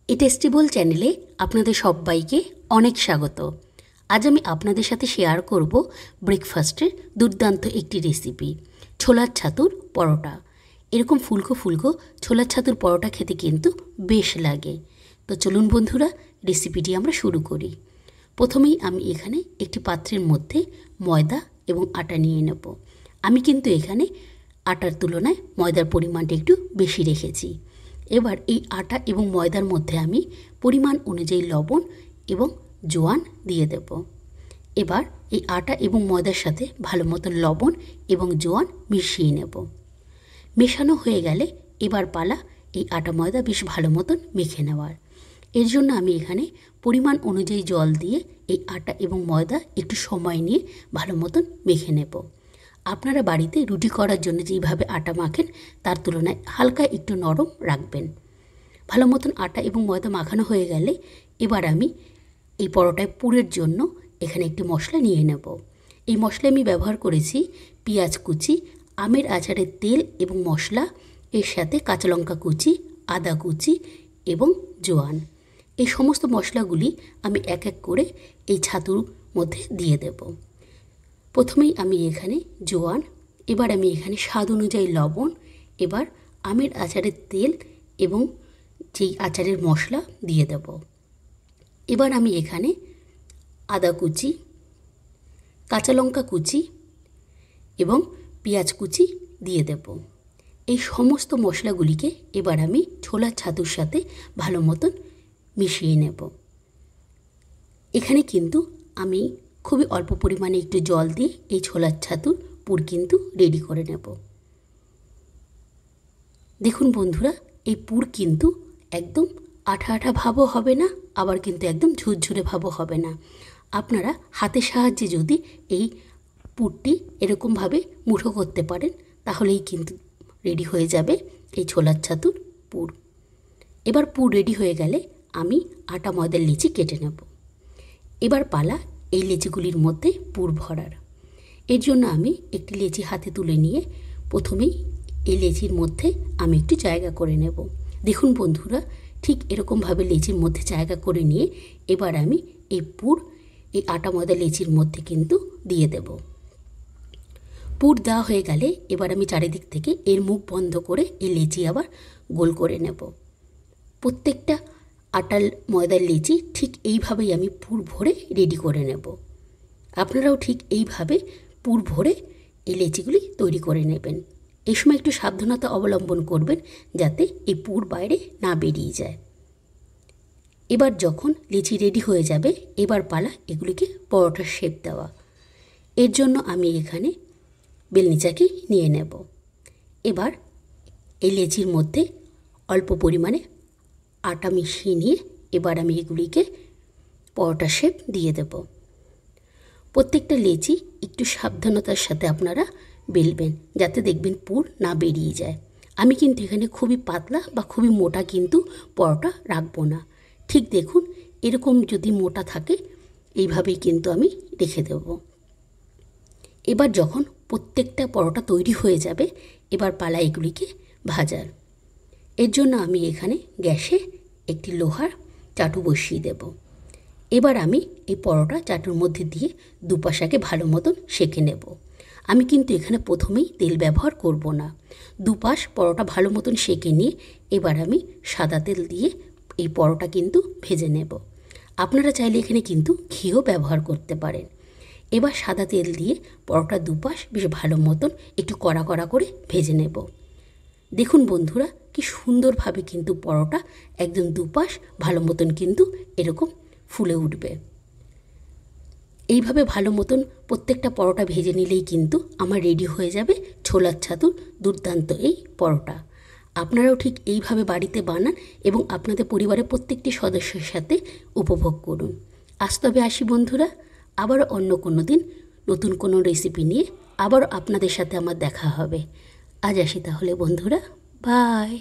এই টেস্টিবল চ্যানেলে আপনাদের সবাইকে অনেক স্বাগত। আজ আমি আপনাদের সাথে শেয়ার করব ব্রেকফাস্টের দুর্দান্ত একটি রেসিপি, ছোলার ছাতুর পরোটা। এরকম ফুলকো ফুলকো ছোলার ছাতুর পরোটা খেতে কিন্তু বেশ লাগে। তো চলুন বন্ধুরা, রেসিপিটি আমরা শুরু করি। প্রথমেই আমি এখানে একটি পাত্রের মধ্যে ময়দা এবং আটা নিয়ে নেব। আমি কিন্তু এখানে আটার তুলনায় ময়দার পরিমাণটা একটু বেশি রেখেছি। এবার এই আটা এবং ময়দার মধ্যে আমি পরিমাণ অনুযায়ী লবণ এবং জোয়ান দিয়ে দেব। এবার এই আটা এবং ময়দার সাথে ভালো মতো লবণ এবং জোয়ান মিশিয়ে নেব। মেশানো হয়ে গেলে এবার পালা এই আটা ময়দা বেশ ভালো মতন মেখে নেওয়ার। এর জন্য আমি এখানে পরিমাণ অনুযায়ী জল দিয়ে এই আটা এবং ময়দা একটু সময় নিয়ে ভালো মতন মেখে নেব। আপনারা বাড়িতে রুটি করার জন্য যেইভাবে আটা মাখেন তার তুলনায় হালকা একটু নরম রাখবেন। ভালো মতন আটা এবং ময়দা মাখানো হয়ে গেলে এবার আমি এই পরোটায় পুরের জন্য এখানে একটি মশলা নিয়ে নেব। এই মশলা আমি ব্যবহার করেছি পেঁয়াজ কুচি, আমের আচারের তেল এবং মশলা, এর সাথে কাঁচা লঙ্কা কুচি, আদা কুচি এবং জোয়ান। এই সমস্ত মশলাগুলি আমি এক এক করে এই ছাতুর মধ্যে দিয়ে দেব। প্রথমেই আমি এখানে জোয়ান, এবার আমি এখানে স্বাদ অনুযায়ী লবণ, এবার আমের আচারের তেল এবং যেই আচারের মশলা দিয়ে দেব। এবার আমি এখানে আদা কুচি, কাঁচা লঙ্কা কুচি এবং পেঁয়াজ কুচি দিয়ে দেব। এই সমস্ত মশলাগুলিকে এবার আমি ছোলার ছাতুর সাথে ভালো মতন মিশিয়ে নেব। এখানে কিন্তু আমি খুবই অল্প পরিমাণে একটু জল দিয়ে এই ছোলার ছাতুর পুর কিন্তু রেডি করে নেব। দেখুন বন্ধুরা, এই পুর কিন্তু একদম আঠা আঠা ভাবও হবে না, আবার কিন্তু একদম ঝুরঝুরে ভাবও হবে না। আপনারা হাতের সাহায্যে যদি এই পুরটি এরকমভাবে মুঠো করতে পারেন তাহলেই কিন্তু রেডি হয়ে যাবে এই ছোলার ছাতুর পুর। এবার পুর রেডি হয়ে গেলে আমি আটা ময়দার লিচি কেটে নেব। এবার পালা এই লেচিগুলির মধ্যে পুর ভরার। এর জন্য আমি একটি লেচি হাতে তুলে নিয়ে প্রথমেই এই লেচির মধ্যে আমি একটু জায়গা করে নেব। দেখুন বন্ধুরা, ঠিক এরকমভাবে লেচির মধ্যে জায়গা করে নিয়ে এবার আমি এই পুর এই আটা ময়দা লেচির মধ্যে কিন্তু দিয়ে দেব। পুর দেওয়া হয়ে গেলে এবার আমি চারিদিক থেকে এর মুখ বন্ধ করে এই লেচি আবার গোল করে নেব। প্রত্যেকটা আটার ময়দার লেচি ঠিক এইভাবেই আমি পুর ভরে রেডি করে নেব। আপনারাও ঠিক এইভাবে পুর ভরে এই লেচিগুলি তৈরি করে নেবেন। এই সময় একটু সাবধানতা অবলম্বন করবেন যাতে এই পুর বাইরে না বেরিয়ে যায়। এবার যখন লেচি রেডি হয়ে যাবে এবার পালা এগুলিকে পরোটার শেপ দেওয়া। এর জন্য আমি এখানে বেলনি চাকি নিয়ে নেব। এবার এই লেচির মধ্যে অল্প পরিমাণে আটা মিশিয়ে নিয়ে এবার আমি এগুলিকে পরোটার শেপ দিয়ে দেব। প্রত্যেকটা লেচি একটু সাবধানতার সাথে আপনারা বেলবেন যাতে দেখবেন পুর না বেরিয়ে যায়। আমি কিন্তু এখানে খুবই পাতলা বা খুবই মোটা কিন্তু পরোটা রাখবো না। ঠিক দেখুন, এরকম যদি মোটা থাকে এইভাবেই কিন্তু আমি রেখে দেব। এবার যখন প্রত্যেকটা পরোটা তৈরি হয়ে যাবে এবার পালা এগুলিকে ভাজার। এর জন্য আমি এখানে গ্যাসে একটি লোহার চাটু বসিয়ে দেব। এবার আমি এই পরোটা চাটুর মধ্যে দিয়ে দুপাশাকে ভালো মতন সেঁকে নেব। আমি কিন্তু এখানে প্রথমেই তেল ব্যবহার করব না। দুপাশ পরোটা ভালো মতন সেঁকে নিয়ে এবার আমি সাদা তেল দিয়ে এই পরোটা কিন্তু ভেজে নেব। আপনারা চাইলে এখানে কিন্তু ঘিও ব্যবহার করতে পারেন। এবার সাদা তেল দিয়ে পরোটা দুপাশ বেশ ভালো মতন একটু কড়া কড়া করে ভেজে নেব। দেখুন বন্ধুরা, কি সুন্দরভাবে কিন্তু পরোটা একদম দুপাশ ভালো মতন কিন্তু এরকম ফুলে উঠবে। এইভাবে ভালো মতন প্রত্যেকটা পরোটা ভেজে নিলেই কিন্তু আমার রেডি হয়ে যাবে ছোলার ছাতুর দুর্দান্ত এই পরোটা। আপনারাও ঠিক এইভাবে বাড়িতে বানান এবং আপনাদের পরিবারের প্রত্যেকটি সদস্যের সাথে উপভোগ করুন। আজ তবে আসি বন্ধুরা, আবারও অন্য কোনো দিন নতুন কোনো রেসিপি নিয়ে আবারও আপনাদের সাথে আমার দেখা হবে। আজ আসি তাহলে বন্ধুরা, বাই।